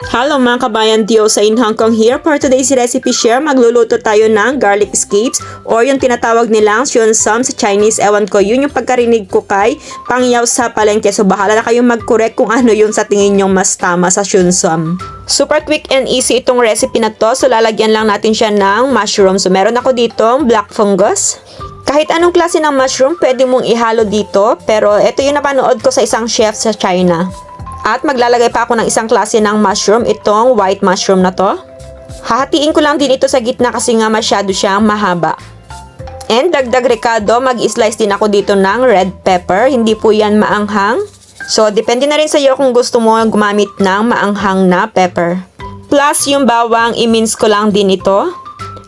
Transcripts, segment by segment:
Hello mga kabayan, Dio sa in Hong Kong here. For today's recipe share, magluluto tayo ng garlic scapes or yung tinatawag nilang syunsam sa Chinese. Ewan ko, yun yung pagkarinig ko kay pangyaw sa palengke. So bahala na kayong mag-correct kung ano yung sa tingin nyong mas tama sa syunsam. Super quick and easy itong recipe na to. So lalagyan lang natin siya ng mushroom. So meron ako ditong black fungus. Kahit anong klase ng mushroom, pwede mong ihalo dito. Pero ito yung napanood ko sa isang chef sa China. At maglalagay pa ako ng isang klase ng mushroom, itong white mushroom na to. Hahatiin ko lang din ito sa gitna kasi nga masyado siyang mahaba. And dagdag rekado, mag-slice din ako dito ng red pepper. Hindi po yan maanghang. So, depende na rin sa iyo kung gusto mo gumamit ng maanghang na pepper. Plus, yung bawang, i-mince ko lang din ito.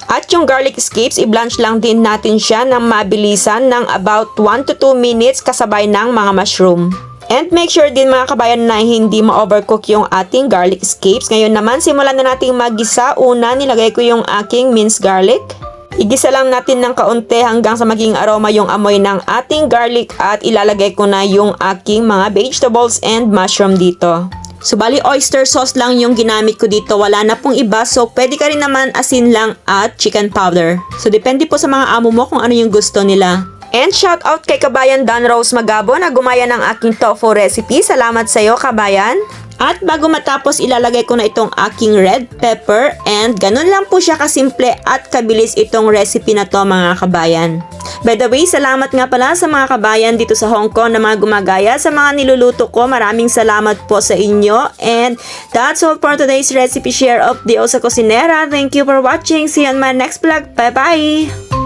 At yung garlic scapes, i-blanch lang din natin siya ng mabilisan ng about 1 to 2 minutes kasabay ng mga mushroom. And make sure din mga kabayan na hindi ma-overcook yung ating garlic scapes. Ngayon naman, simulan na nating maggisa. Una, nilagay ko yung aking minced garlic. Igisa lang natin ng kaunti hanggang sa maging aroma yung amoy ng ating garlic at ilalagay ko na yung aking mga vegetables and mushroom dito. So, bali oyster sauce lang yung ginamit ko dito. Wala na pong iba. So, pwede ka rin naman asin lang at chicken powder. So, depende po sa mga amo mo kung ano yung gusto nila. And shout out kay kabayan Dan Rose Magabo na gumaya ng aking tofu recipe. Salamat sa iyo, kabayan. At bago matapos, ilalagay ko na itong aking red pepper and ganun lang po siya kasimple at kabilis itong recipe na to mga kabayan. By the way, salamat nga pala sa mga kabayan dito sa Hong Kong na mga gumagaya sa mga niluluto ko. Maraming salamat po sa inyo. And that's all for today's recipe share of Dio sa Kusinera. Thank you for watching. See you on my next vlog. Bye bye!